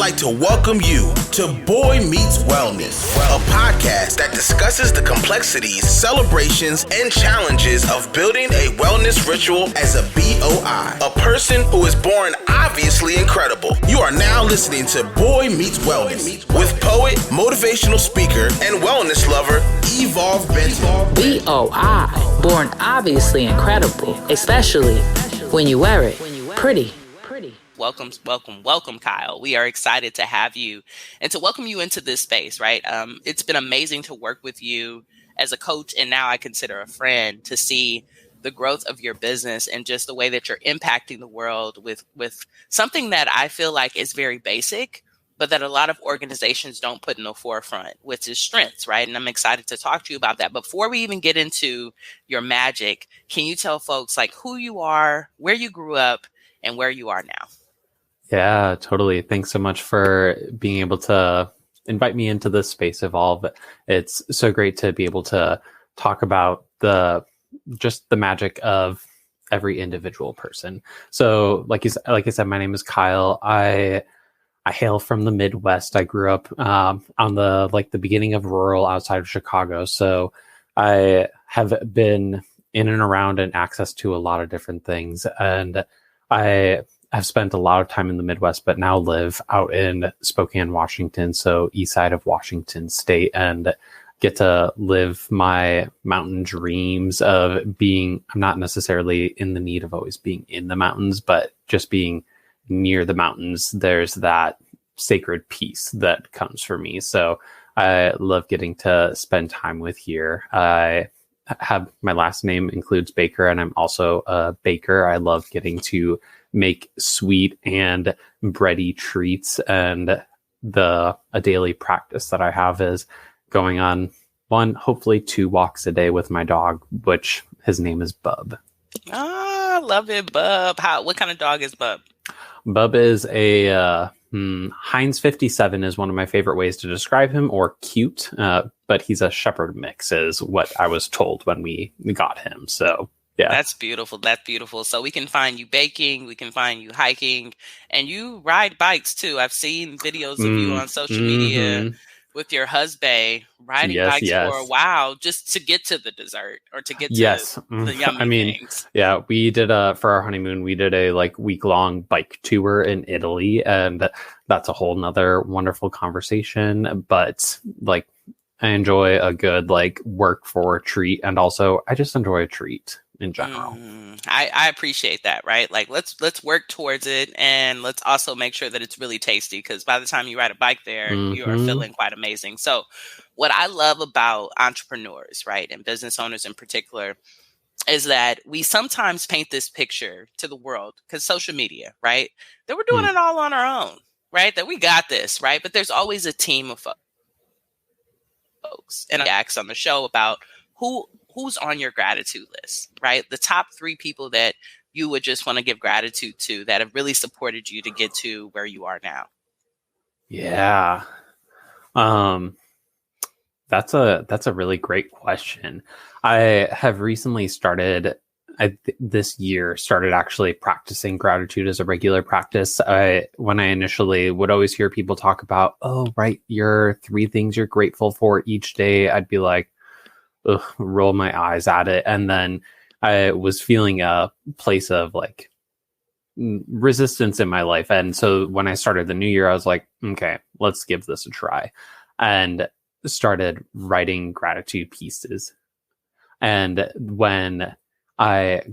like to welcome you to Boy Meets Wellness, a podcast that discusses the complexities, celebrations, and challenges of building a wellness ritual as a BOI, a person who is born obviously incredible. You are now listening to Boy Meets Wellness with poet, motivational speaker, and wellness lover, Evolve Benton. BOI, born obviously incredible, especially when you wear it pretty. Welcome, Kyle. We are excited to have you and to welcome you into this space, right? It's been amazing to work with you as a coach, and now I consider a friend, to see the growth of your business and just the way that you're impacting the world with something that I feel like is very basic, but that a lot of organizations don't put in the forefront, which is strengths, right? And I'm excited to talk to you about that. Before we even get into your magic, can you tell folks like who you are, where you grew up, and where you are now? Yeah, totally. Thanks so much for being able to invite me into this space, Evolve. It's so great to be able to talk about the magic of every individual person. So like I said, my name is Kyle. I hail from the Midwest. I grew up on the beginning of rural outside of Chicago. So I have been in and around and access to a lot of different things. And I've spent a lot of time in the Midwest, but now live out in Spokane, Washington, so east side of Washington State, and get to live my mountain dreams of being, I'm not necessarily in the need of always being in the mountains, but just being near the mountains. There's that sacred peace that comes for me. So I love getting to spend time with here. I have, my last name includes Baker, and I'm also a baker. I love getting to make sweet and bready treats, and a daily practice that I have is going on hopefully 2 walks a day with my dog, which his name is Bub. Ah, love it, Bub. What kind of dog is Bub? Bub is a Heinz 57 is one of my favorite ways to describe him, or cute, but he's a shepherd mix is what I was told when we got him. So yeah. That's beautiful. So we can find you baking, we can find you hiking, and you ride bikes too. I've seen videos of you on social media with your husband riding bikes for a while just to get to the dessert or to get to the yummy things. Yeah, we did for our honeymoon, we did a week-long bike tour in Italy, and that's a whole nother wonderful conversation. But I enjoy a good work for a treat, and also I just enjoy a treat in general. I appreciate that, right? Let's work towards it, and let's also make sure that it's really tasty, because by the time you ride a bike there, you are feeling quite amazing. So what I love about entrepreneurs, right, and business owners in particular, is that we sometimes paint this picture to the world, because social media, right, that we're doing it all on our own, right, that we got this, right? But there's always a team of folks. And I asked on the show about who's on your gratitude list, right? The top 3 people that you would just want to give gratitude to that have really supported you to get to where you are now. Yeah. That's a really great question. I have recently this year started actually practicing gratitude as a regular practice. When I initially would always hear people talk about, your 3 things you're grateful for each day, I'd be like, roll my eyes at it. And then I was feeling a place of resistance in my life. And so when I started the new year, I was like, okay, let's give this a try, and started writing gratitude pieces. And when I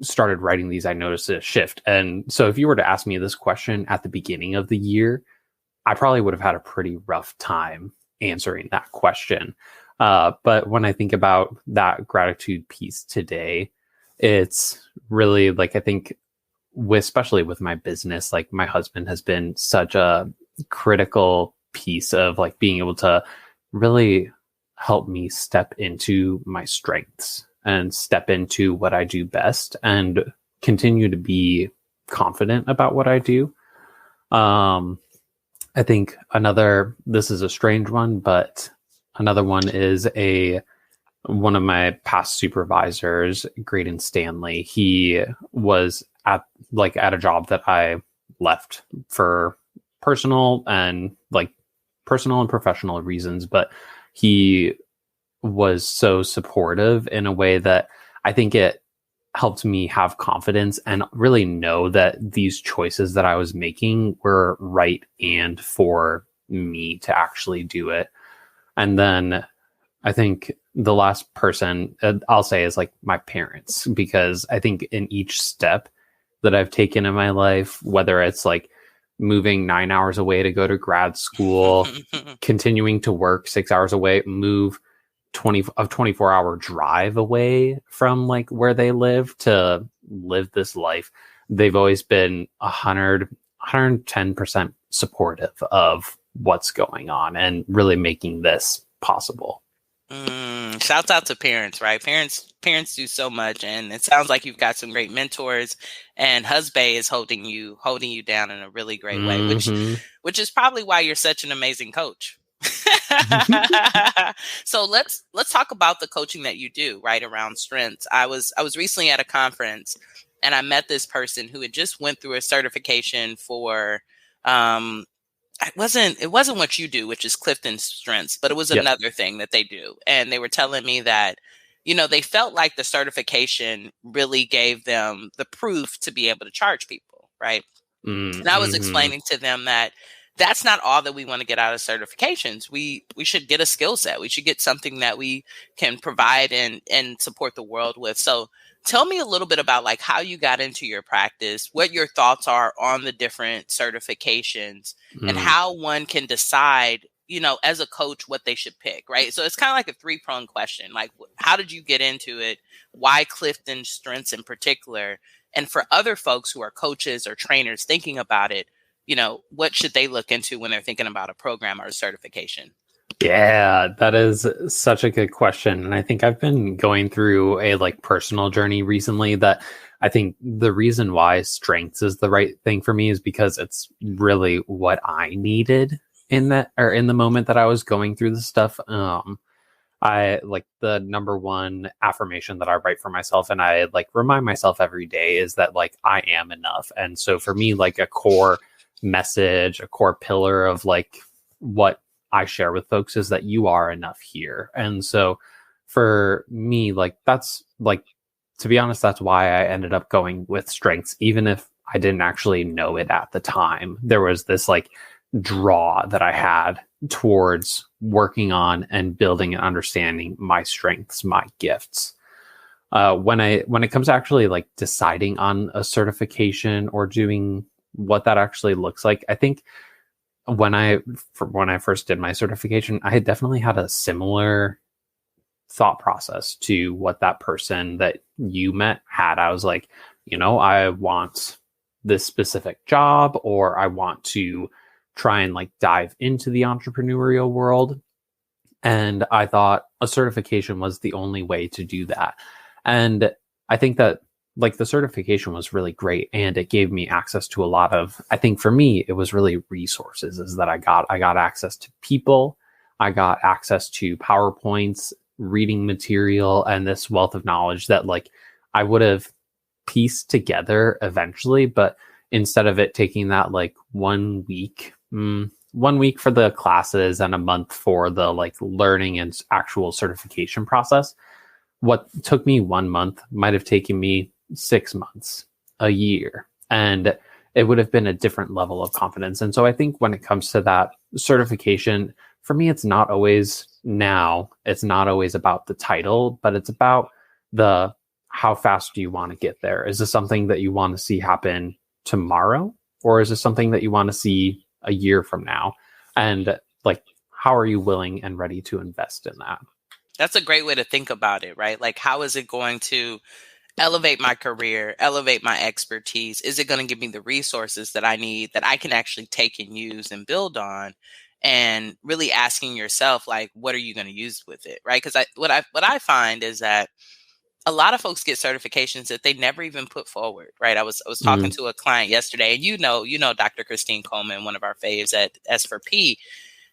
started writing these, I noticed a shift. And so if you were to ask me this question at the beginning of the year, I probably would have had a pretty rough time answering that question. But when I think about that gratitude piece today, it's really I think especially with my business, my husband has been such a critical piece of being able to really help me step into my strengths and step into what I do best and continue to be confident about what I do. I think this is a strange one, but another one is one of my past supervisors, Graydon Stanley. He was at a job that I left for personal and professional reasons, but he was so supportive in a way that I think it helped me have confidence and really know that these choices that I was making were right and for me to actually do it. And then I think the last person I'll say is like my parents, because I think in each step that I've taken in my life, whether it's like moving 9 hours away to go to grad school, continuing to work 6 hours away, move 24-hour drive away from like where they live to live this life, they've always been 110% supportive of what's going on and really making this possible. Shouts out to parents, right? Parents do so much, and it sounds like you've got some great mentors, and husband is holding you down in a really great way, which is probably why you're such an amazing coach. So let's talk about the coaching that you do right around strengths. I was recently at a conference, and I met this person who had just went through a certification for it wasn't what you do, which is CliftonStrengths, but it was another thing that they do. And they were telling me that, they felt like the certification really gave them the proof to be able to charge people, right? And I was explaining to them that that's not all that we want to get out of certifications. We should get a skill set. We should get something that we can provide and support the world with. So tell me a little bit about like how you got into your practice, what your thoughts are on the different certifications, and how one can decide, as a coach, what they should pick, right? So it's kind of like a 3-pronged question. Like, how did you get into it? Why CliftonStrengths in particular? And for other folks who are coaches or trainers thinking about it, what should they look into when they're thinking about a program or a certification? Yeah, that is such a good question. And I think I've been going through a like personal journey recently that I think the reason why strengths is the right thing for me is because it's really what I needed in the moment that I was going through this stuff. I like the number one affirmation that I write for myself and I like remind myself every day is that like I am enough. And so for me, like a core message, a core pillar of like what I share with folks is that you are enough here. And so for me, like that's like, to be honest, that's why I ended up going with strengths, even if I didn't actually know it at the time. There was this like draw that I had towards working on and building and understanding my strengths, my gifts. When it comes to actually like deciding on a certification or doing what that actually looks like, I think when I first did my certification, I had definitely had a similar thought process to what that person that you met had. I was like, I want this specific job, or I want to try and like dive into the entrepreneurial world. And I thought a certification was the only way to do that. And I think that like the certification was really great and it gave me access to a lot of, I think for me, it was really resources is that I got access to people. I got access to PowerPoints, reading material, and this wealth of knowledge that like I would have pieced together eventually. But instead of it taking that like 1 week for the classes and a month for the like learning and actual certification process, what took me 1 month might have taken me 6 months, a year, and it would have been a different level of confidence. And so I think when it comes to that certification, for me, it's not always about the title, but it's about the how fast do you want to get there? Is this something that you want to see happen tomorrow? Or is this something that you want to see a year from now? And like, how are you willing and ready to invest in that? That's a great way to think about it, right? Like, how is it going to elevate my career, elevate my expertise? Is it going to give me the resources that I need that I can actually take and use and build on? And really asking yourself, like, what are you going to use with it, right? Because what I find is that a lot of folks get certifications that they never even put forward, right? I was talking to a client yesterday, and you know, Dr. Christine Coleman, one of our faves at S4P,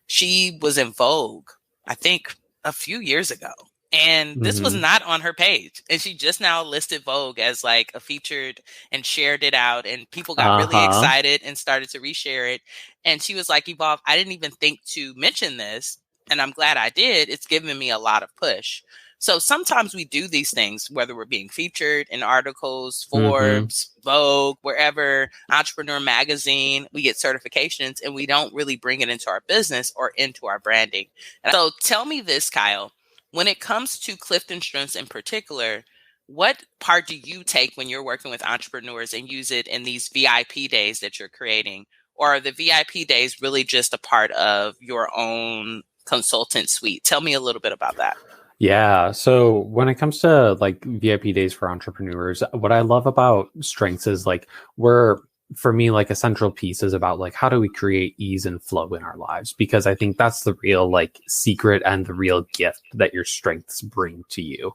she was in Vogue, I think, a few years ago. And this was not on her page. And she just now listed Vogue as like a featured and shared it out. And people got really excited and started to reshare it. And she was like, Evolve, I didn't even think to mention this. And I'm glad I did. It's given me a lot of push. So sometimes we do these things, whether we're being featured in articles, Forbes, Vogue, wherever, Entrepreneur Magazine, we get certifications and we don't really bring it into our business or into our branding. And so tell me this, Kyle, when it comes to CliftonStrengths in particular, what part do you take when you're working with entrepreneurs and use it in these VIP days that you're creating? Or are the VIP days really just a part of your own consultant suite? Tell me a little bit about that. Yeah. So when it comes to like VIP days for entrepreneurs, what I love about Strengths is like for me, like a central piece is about like, how do we create ease and flow in our lives? Because I think that's the real like secret and the real gift that your strengths bring to you.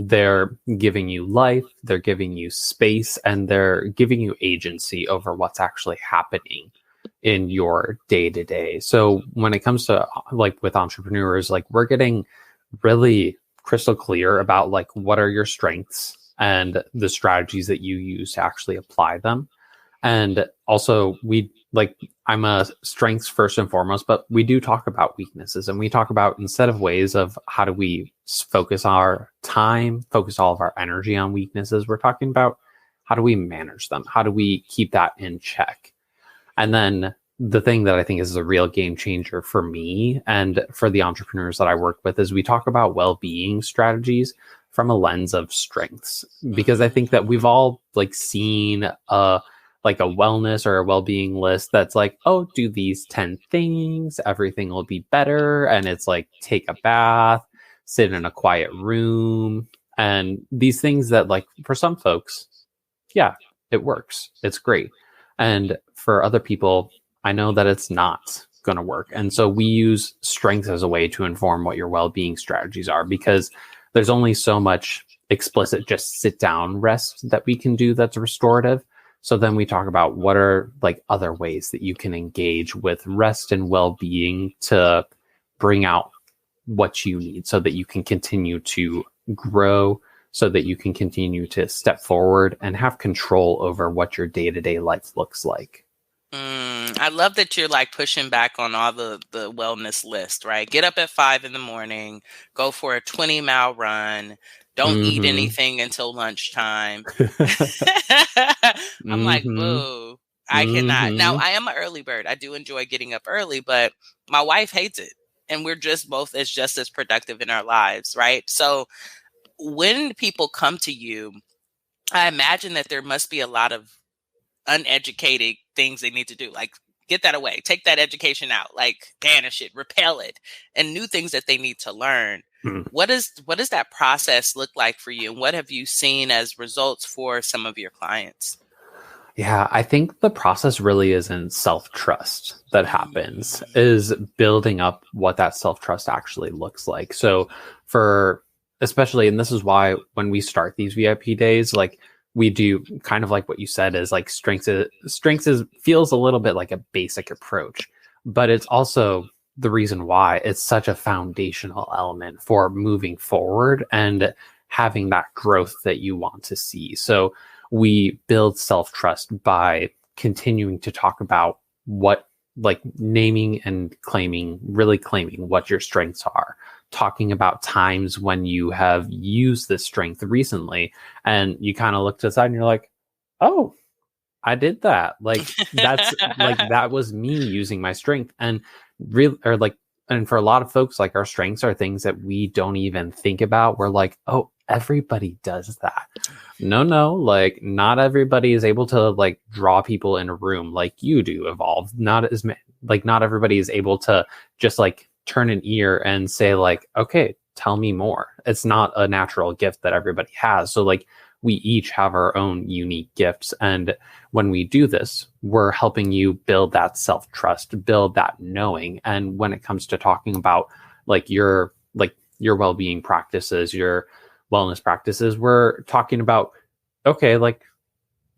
They're giving you life, they're giving you space, and they're giving you agency over what's actually happening in your day to day. So when it comes to like with entrepreneurs, like we're getting really crystal clear about like what are your strengths and the strategies that you use to actually apply them. And also I'm a strengths first and foremost, but we do talk about weaknesses, and we talk about, instead of ways of how do we focus our time, focus all of our energy on weaknesses, we're talking about how do we manage them? How do we keep that in check? And then the thing that I think is a real game changer for me and for the entrepreneurs that I work with is we talk about well-being strategies from a lens of strengths, because I think that we've all like seen like a wellness or a well-being list that's like, oh, do these 10 things, everything will be better. And it's like, take a bath, sit in a quiet room. And these things that like for some folks, yeah, it works. It's great. And for other people, I know that it's not going to work. And so we use strengths as a way to inform what your well-being strategies are, because there's only so much explicit just sit down rest that we can do that's restorative. So then we talk about what are like other ways that you can engage with rest and well-being to bring out what you need so that you can continue to grow, so that you can continue to step forward and have control over what your day-to-day life looks like. I love that you're like pushing back on all the wellness list, right? Get up at 5 a.m, go for a 20-mile run. Don't eat anything until lunchtime. I'm like, boo, I cannot. Now, I am an early bird. I do enjoy getting up early, but my wife hates it. And we're just both just as productive in our lives, right? So when people come to you, I imagine that there must be a lot of uneducated things they need to do, like get that away, take that education out, like banish it, repel it, and new things that they need to learn. What does that process look like for you? And what have you seen as results for some of your clients? Yeah, I think the process really isn't self-trust that happens, is building up what that self-trust actually looks like. So especially, and this is why when we start these VIP days, like we do kind of like what you said is like strengths feels a little bit like a basic approach, but it's also the reason why it's such a foundational element for moving forward and having that growth that you want to see. So we build self-trust by continuing to talk about what, like naming and really claiming what your strengths are, talking about times when you have used this strength recently and you kind of look to the side and you're like, oh, I did that. Like that's like, that was me using my strength. And and for a lot of folks, like our strengths are things that we don't even think about. We're like, oh, everybody does that. No, like not everybody is able to like draw people in a room like you do, Evolve. Not everybody is able to just like turn an ear and say like, okay, tell me more. It's not a natural gift that everybody has. So like we each have our own unique gifts. And when we do this, we're helping you build that self-trust, build that knowing. And when it comes to talking about like your well-being practices, your wellness practices, we're talking about, okay, like,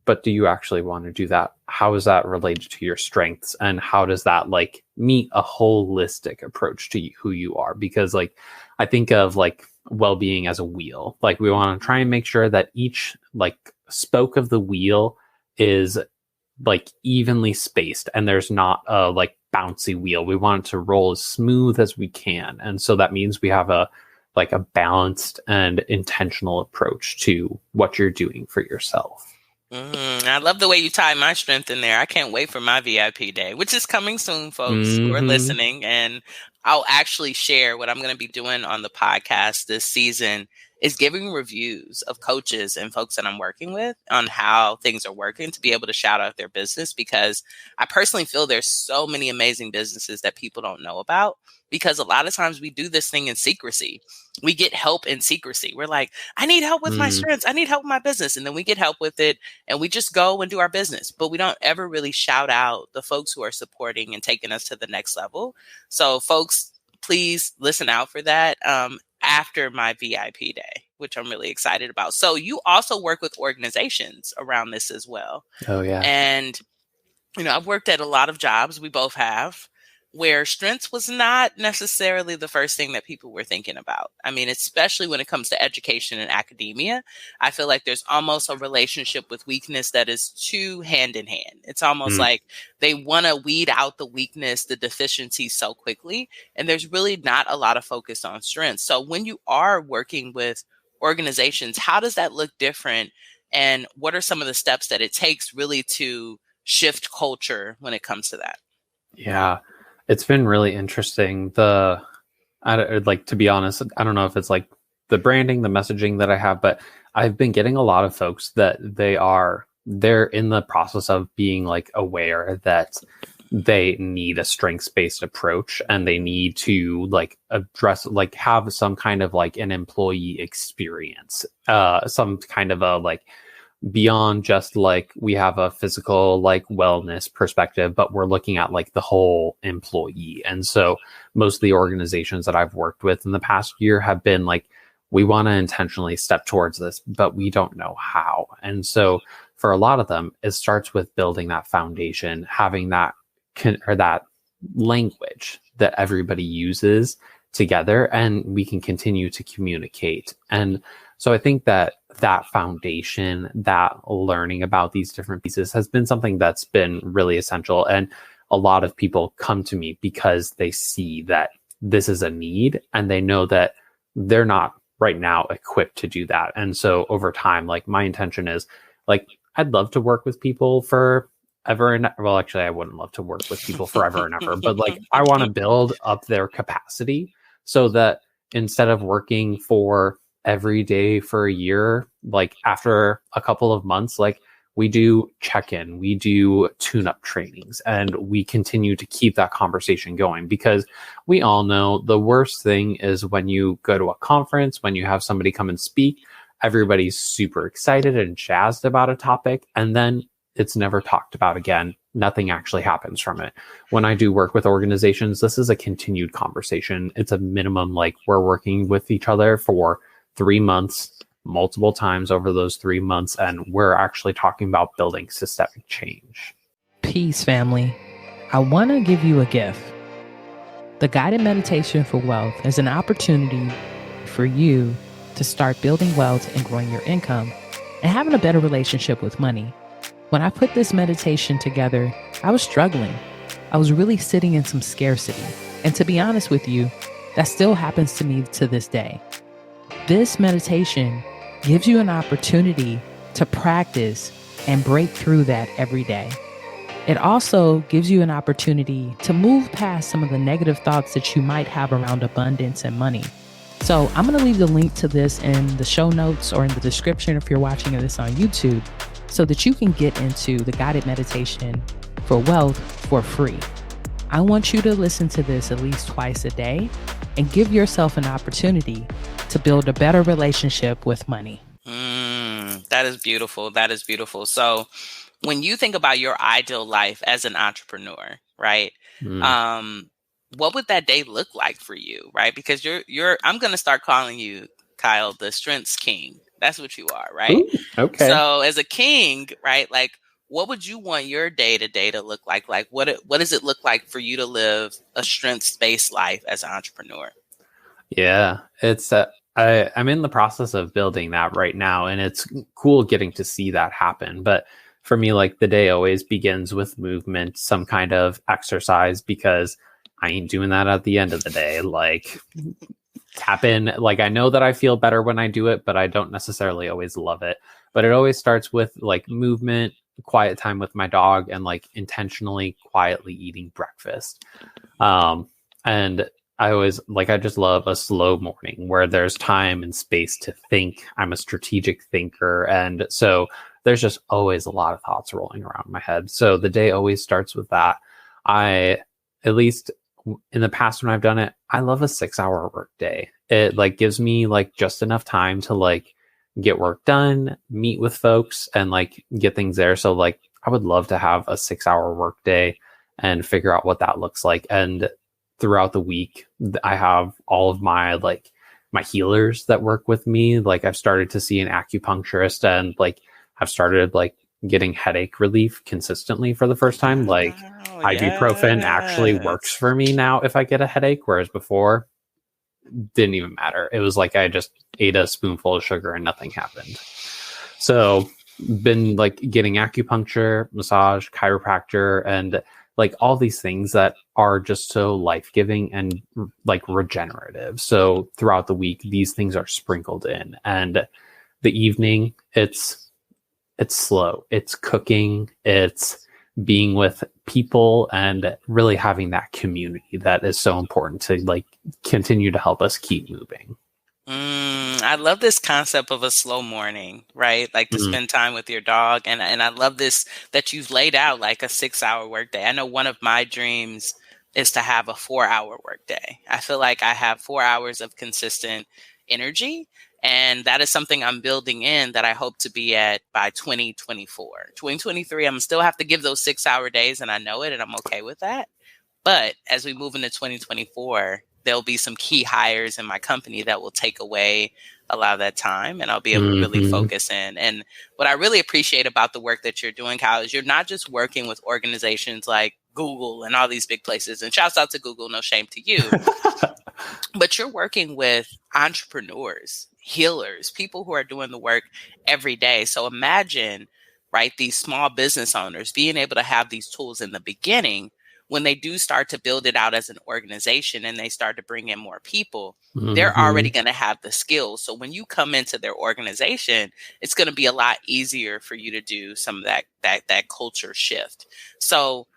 but do you actually want to do that? How is that related to your strengths? And how does that like meet a holistic approach to who you are? Because like, I think of like well-being as a wheel. Like we want to try and make sure that each like spoke of the wheel is like evenly spaced, and there's not a like bouncy wheel. We want it to roll as smooth as we can. And so that means we have a balanced and intentional approach to what you're doing for yourself. I love the way you tie my strength in there. I can't wait for my VIP day, which is coming soon, folks who are listening. And I'll actually share what I'm going to be doing on the podcast this season is giving reviews of coaches and folks that I'm working with on how things are working to be able to shout out their business, because I personally feel there's so many amazing businesses that people don't know about, because a lot of times we do this thing in secrecy. We get help in secrecy. We're like, I need help with my strengths. I need help with my business. And then we get help with it and we just go and do our business, but we don't ever really shout out the folks who are supporting and taking us to the next level. So folks, please listen out for that. After my VIP day, which I'm really excited about. So you also work with organizations around this as well. Oh, yeah. And, I've worked at a lot of jobs, we both have, where strengths was not necessarily the first thing that people were thinking about. I mean, especially when it comes to education and academia, I feel like there's almost a relationship with weakness that is too hand in hand. It's almost like they want to weed out the weakness, the deficiency so quickly. And there's really not a lot of focus on strengths. So when you are working with organizations, how does that look different? And what are some of the steps that it takes really to shift culture when it comes to that? Yeah. It's been really interesting. To be honest, I don't know if it's like the branding, the messaging that I have, but I've been getting a lot of folks that they're in the process of being like aware that they need a strengths-based approach, and they need to like address, like have some kind of like an employee experience, some kind of a like beyond just like we have a physical like wellness perspective, but we're looking at like the whole employee. And so most of the organizations that I've worked with in the past year have been like, we want to intentionally step towards this, but we don't know how. And so for a lot of them, it starts with building that foundation, having that that language that everybody uses together, and we can continue to communicate. And so I think that foundation, that learning about these different pieces has been something that's been really essential. And a lot of people come to me because they see that this is a need, and they know that they're not right now equipped to do that. And so over time, like my intention is like, I'd love to work with people forever. And well, actually, I wouldn't love to work with people forever and ever, but like I want to build up their capacity so that instead of working for every day for a year, like after a couple of months, like we do check-in, we do tune-up trainings, and we continue to keep that conversation going, because we all know the worst thing is when you go to a conference, when you have somebody come and speak, everybody's super excited and jazzed about a topic, and then it's never talked about again. Nothing actually happens from it. When I do work with organizations, this is a continued conversation. It's a minimum, like we're working with each other for 3 months, multiple times over those 3 months, and we're actually talking about building systemic change. Peace, family. I want to give you a gift. The guided meditation for wealth is an opportunity for you to start building wealth and growing your income and having a better relationship with money. When I put this meditation together, I was struggling. I was really sitting in some scarcity. And to be honest with you, that still happens to me to this day. This meditation gives you an opportunity to practice and break through that every day. It also gives you an opportunity to move past some of the negative thoughts that you might have around abundance and money. So I'm going to leave the link to this in the show notes or in the description if you're watching this on YouTube, so that you can get into the guided meditation for wealth for free. I want you to listen to this at least twice a day and give yourself an opportunity to build a better relationship with money. That is beautiful. That is beautiful. So when you think about your ideal life as an entrepreneur, right? What would that day look like for you, right? Because I'm going to start calling you, Kyle, the Strengths King. That's what you are, right? Ooh, okay. So as a king, right, like what would you want your day-to-day to look like? Like what does it look like for you to live a strengths-based life as an entrepreneur? Yeah, it's I'm in the process of building that right now, and it's cool getting to see that happen. But for me, like the day always begins with movement, some kind of exercise, because I ain't doing that at the end of the day. Like tap in, like I know that I feel better when I do it, but I don't necessarily always love it. But it always starts with like movement, quiet time with my dog, and like intentionally quietly eating breakfast. And I just love a slow morning where there's time and space to think. I'm a strategic thinker. And so there's just always a lot of thoughts rolling around my head. So the day always starts with that. At least in the past when I've done it, I love a 6-hour work day. It like gives me like just enough time to like get work done, meet with folks, and like get things there. So like I would love to have a 6-hour work day and figure out what that looks like. And throughout the week, I have all of my like my healers that work with me. Like I've started to see an acupuncturist, and like I've started like getting headache relief consistently for the first time. Like ibuprofen actually works for me now if I get a headache, whereas before didn't even matter. It was like I just ate a spoonful of sugar and nothing happened. So been like getting acupuncture, massage, chiropractor, and like all these things that are just so life-giving and like regenerative. So throughout the week, these things are sprinkled in. And the evening, it's slow. It's cooking. It's being with people and really having that community that is so important to like continue to help us keep moving. I love this concept of a slow morning, right? Like to spend time with your dog. And I love this that you've laid out like a 6-hour workday. I know one of my dreams is to have a 4-hour workday. I feel like I have 4 hours of consistent energy. And that is something I'm building in that I hope to be at by 2024. 2023, I'm still have to give those 6-hour days, and I know it, and I'm okay with that. But as we move into 2024, there'll be some key hires in my company that will take away a lot of that time, and I'll be able to really focus in. And what I really appreciate about the work that you're doing, Kyle, is you're not just working with organizations like Google and all these big places, and shouts out to Google, no shame to you, but you're working with entrepreneurs, healers, people who are doing the work every day. So imagine, right, these small business owners being able to have these tools in the beginning. When they do start to build it out as an organization and they start to bring in more people, they're already going to have the skills. So when you come into their organization, it's going to be a lot easier for you to do some of that culture shift. So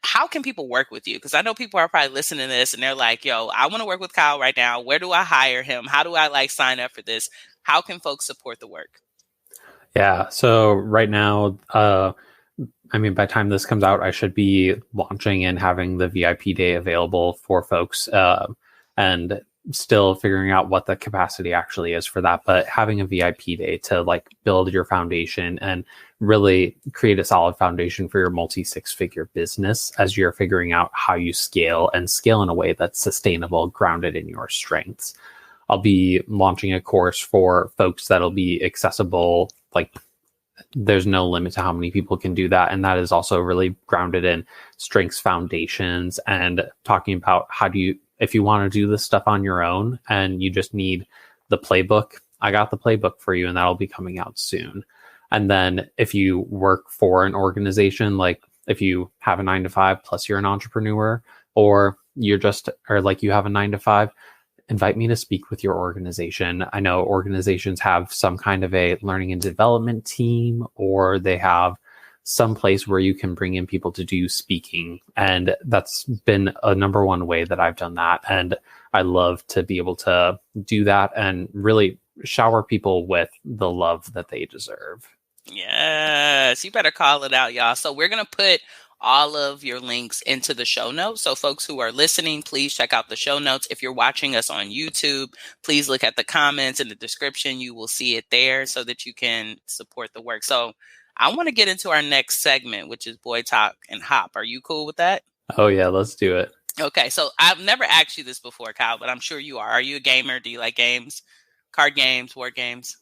how can people work with you? Because I know people are probably listening to this and they're like, yo, I want to work with Kyle right now. Where do I hire him? How do I like sign up for this? How can folks support the work? Yeah. So right now, I mean, by the time this comes out, I should be launching and having the VIP day available for folks, and still figuring out what the capacity actually is for that. But having a VIP day to like build your foundation and really create a solid foundation for your multi-6-figure business as you're figuring out how you scale and scale in a way that's sustainable, grounded in your strengths. I'll be launching a course for folks that'll be accessible, like there's no limit to how many people can do that. And that is also really grounded in strengths foundations and talking about if you want to do this stuff on your own and you just need the playbook, I got the playbook for you, and that'll be coming out soon. And then if you work for an organization, like if you have a 9-to-5 plus you're an entrepreneur, or you have a 9-to-5, invite me to speak with your organization. I know organizations have some kind of a learning and development team, or they have some place where you can bring in people to do speaking. And that's been a number one way that I've done that. And I love to be able to do that and really shower people with the love that they deserve. Yes, you better call it out, y'all. So we're going to put all of your links into the show notes. So folks who are listening, please check out the show notes. If you're watching us on YouTube, please look at the comments in the description. You will see it there so that you can support the work. So I want to get into our next segment, which is Boy Talk and Hop. Are you cool with that? Oh yeah, let's do it. Okay. So I've never asked you this before, Kyle, but I'm sure you are. Are you a gamer? Do you like games, card games, board games?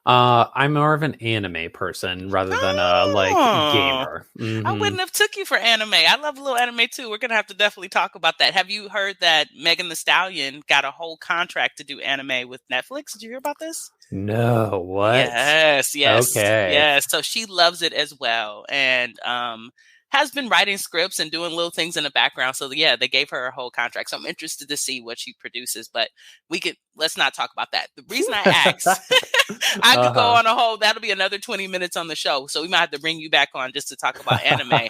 I'm more of an anime person rather than a gamer. I wouldn't have took you for anime. I love a little anime too. We're going to have to definitely talk about that. Have you heard that Megan Thee Stallion got a whole contract to do anime with Netflix? Did you hear about this? No, what? Yes, yes, Okay. yes. So she loves it as well, and has been writing scripts and doing little things in the background. So yeah, they gave her a whole contract. So I'm interested to see what she produces, but let's not talk about that. The reason I asked, I could go on a whole, that'll be another 20 minutes on the show. So we might have to bring you back on just to talk about anime.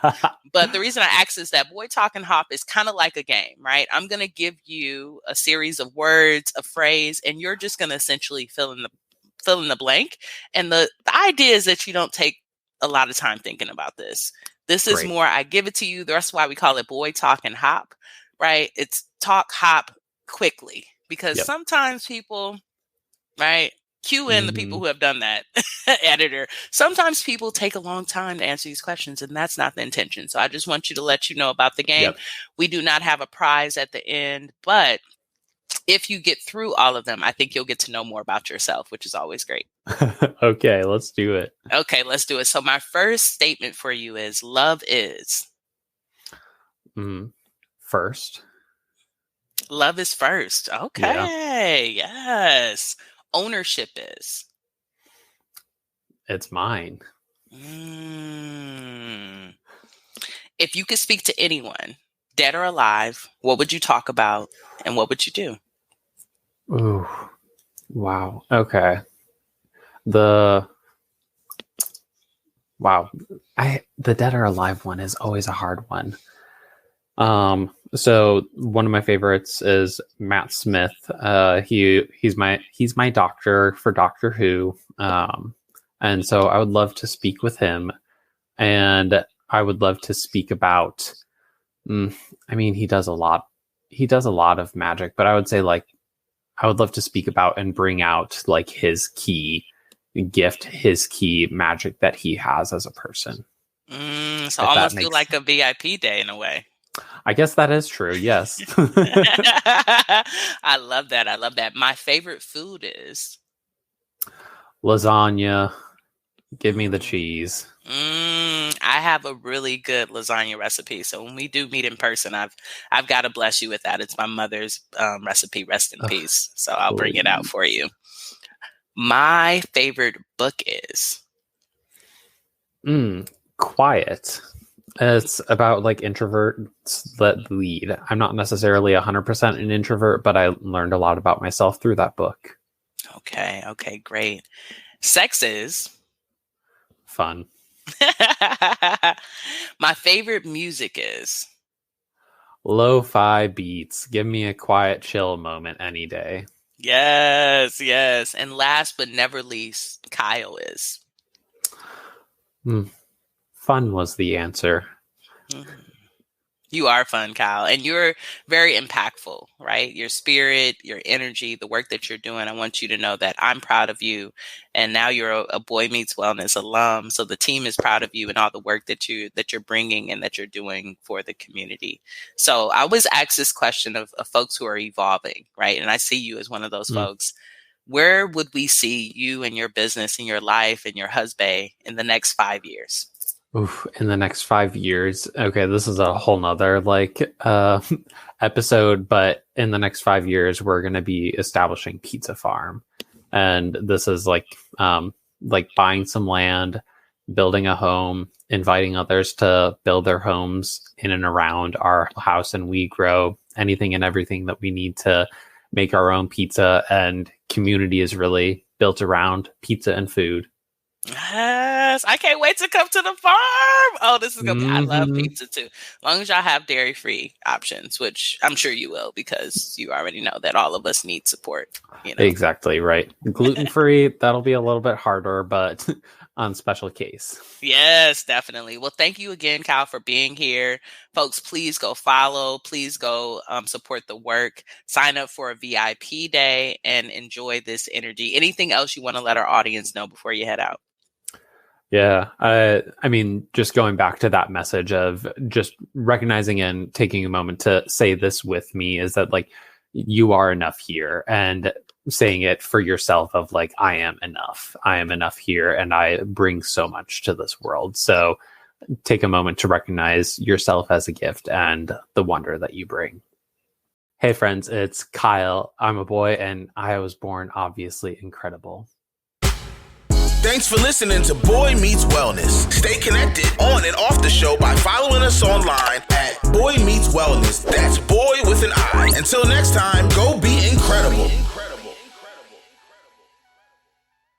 But the reason I asked is that Boy Talking Hop is kind of like a game, right? I'm going to give you a series of words, a phrase, and you're just going to essentially fill in the blank. And the idea is that you don't take a lot of time thinking about this. This is more, I give it to you. That's why we call it Boy Talk and Hop, right? It's talk, hop quickly, because sometimes people, right? Cue in the people who have done that, editor. Sometimes people take a long time to answer these questions, and that's not the intention. So I just want you to let you know about the game. We do not have a prize at the end, but if you get through all of them, I think you'll get to know more about yourself, which is always great. Okay, let's do it. Okay, let's do it. So my first statement for you is love is. First. Love is first. Okay. Yeah. Yes. Ownership is. It's mine. If you could speak to anyone, dead or alive, what would you talk about and what would you do? Ooh. Wow. Okay. The dead or alive one is always a hard one. So one of my favorites is Matt Smith. He's my doctor for Doctor Who. And so I would love to speak with him, and I would love to speak about, he does a lot of magic, but I would say I would love to speak about and bring out his key gift, his key magic that he has as a person. So almost feel like a VIP day in a way. I guess that is true. Yes. I love that. I love that. My favorite food is lasagna. Give me the cheese. I have a really good lasagna recipe. So when we do meet in person, I've got to bless you with that. It's my mother's recipe. Rest in peace. So I'll bring it out for you. My favorite book is Quiet. It's about introverts that lead. I'm not necessarily 100% an introvert, but I learned a lot about myself through that book. Okay. Okay, great. Sex is fun. My favorite music is lo-fi beats. Give me a quiet, chill moment any day. Yes, yes. And last but never least, Kyle is fun was the answer. You are fun, Kyle, and you're very impactful, right? Your spirit, your energy, the work that you're doing. I want you to know that I'm proud of you. And now you're a Boy Meets Wellness alum. So the team is proud of you and all the work that you're bringing and that you're doing for the community. So I always ask this question of folks who are evolving, right? And I see you as one of those folks. Where would we see you and your business and your life and your husband in the next 5 years? Oof, in the next 5 years. Okay, this is a whole nother episode, but in the next 5 years, we're going to be establishing Pizza Farm. And this is buying some land, building a home, inviting others to build their homes in and around our house, and we grow anything and everything that we need to make our own pizza. And community is really built around pizza and food. Yes, I can't wait to come to the farm. Oh, this is gonna be. I love pizza too. As long as y'all have dairy-free options, which I'm sure you will, because you already know that all of us need support. Exactly right. Gluten-free, that'll be a little bit harder, but on special case. Yes, definitely. Well, thank you again, Kyle, for being here. Folks, please go follow. Please go support the work. Sign up for a VIP day and enjoy this energy. Anything else you want to let our audience know before you head out? Yeah. Just going back to that message of just recognizing and taking a moment to say this with me is that you are enough here, and saying it for yourself of I am enough here, and I bring so much to this world. So take a moment to recognize yourself as a gift and the wonder that you bring. Hey friends, it's Kyle. I'm a boy and I was born obviously incredible. Thanks for listening to Boy Meets Wellness. Stay connected on and off the show by following us online at Boy Meets Wellness. That's boy with an I. Until next time, go